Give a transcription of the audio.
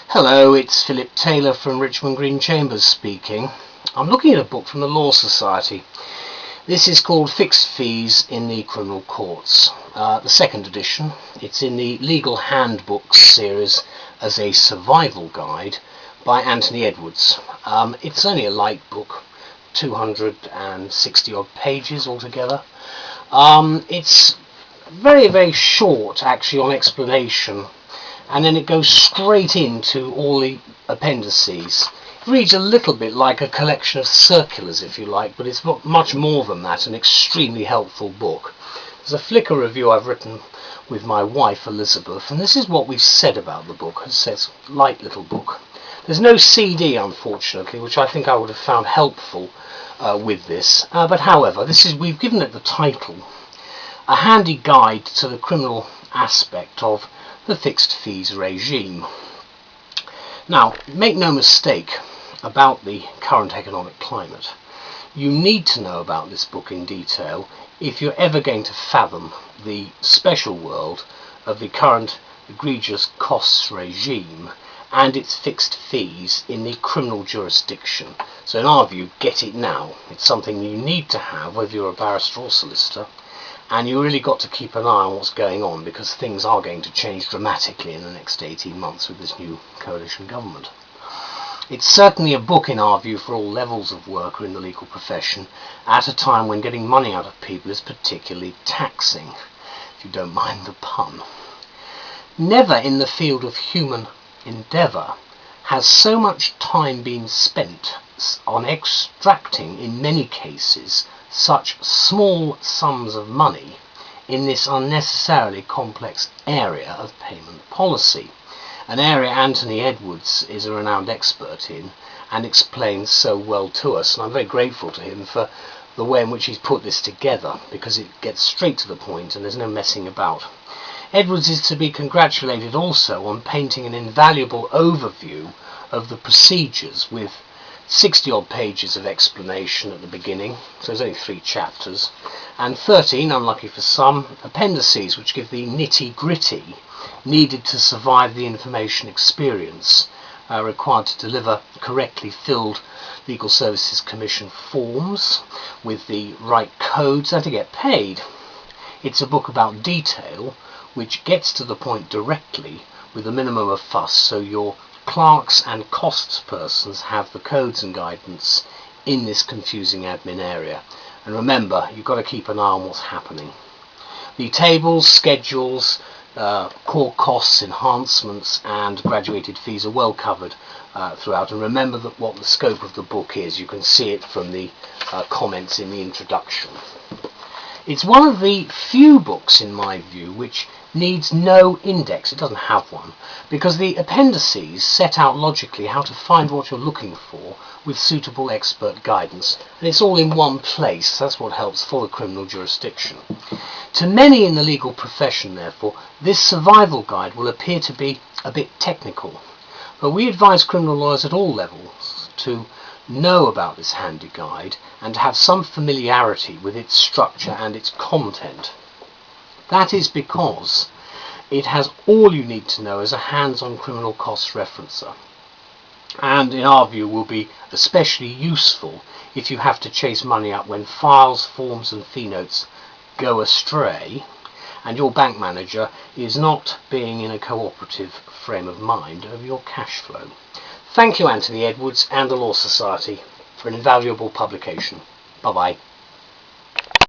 Hello, it's Phillip Taylor from Richmond Green Chambers speaking. I'm looking at a book from the Law Society. This is called Fixed Fees in the Criminal Courts, the second edition. It's in the Legal Handbooks series as a survival guide by Anthony Edwards. It's only a light book, 260 odd pages altogether. It's very short actually on explanation, and then it goes straight into all the appendices. It reads a little bit like a collection of circulars, if you like, but it's much more than that, an extremely helpful book. There's a Flickr review I've written with my wife Elizabeth, and this is what we've said about the book. It says, light little book. There's no CD, unfortunately, which I think I would have found helpful with this, but however, we've given it the title, A Handy Guide to the Criminal Aspect of the Fixed Fees Regime. Now, make no mistake about the current economic climate. You need to know about this book in detail if you're ever going to fathom the special world of the current egregious costs regime and its fixed fees in the criminal jurisdiction. So in our view, get it now. It's something you need to have, whether you're a barrister or solicitor, and you really got to keep an eye on what's going on, because things are going to change dramatically in the next 18 months with this new coalition government. It's certainly a book, in our view, for all levels of worker in the legal profession, at a time when getting money out of people is particularly taxing, if you don't mind the pun. Never in the field of human endeavour has so much time been spent on extracting, in many cases, such small sums of money in this unnecessarily complex area of payment policy, an area Anthony Edwards is a renowned expert in and explains so well to us, and I'm very grateful to him for the way in which he's put this together, because it gets straight to the point and there's no messing about. Edwards is to be congratulated also on painting an invaluable overview of the procedures, with 60 odd pages of explanation at the beginning, so there's only 3 chapters, and 13, unlucky for some, appendices which give the nitty-gritty needed to survive the information experience required to deliver correctly filled Legal Services Commission forms with the right codes and to get paid. It's a book about detail which gets to the point directly with a minimum of fuss, so your clerks and costs persons have the codes and guidance in this confusing admin area. And remember, you've got to keep an eye on what's happening. The tables, schedules, core costs, enhancements and graduated fees are well covered throughout, and remember that what the scope of the book is. You can see it from the comments in the introduction. It's one of the few books, in my view, which needs no index. It doesn't have one, because the appendices set out logically how to find what you're looking for with suitable expert guidance, and it's all in one place. That's what helps for the criminal jurisdiction. To many in the legal profession, therefore, this survival guide will appear to be a bit technical, but we advise criminal lawyers at all levels to know about this handy guide and have some familiarity with its structure and its content. That is because it has all you need to know as a hands-on criminal costs referencer, and in our view will be especially useful if you have to chase money up when files, forms and fee notes go astray and your bank manager is not being in a cooperative frame of mind over your cash flow. Thank you, Anthony Edwards and the Law Society, for an invaluable publication. Bye-bye.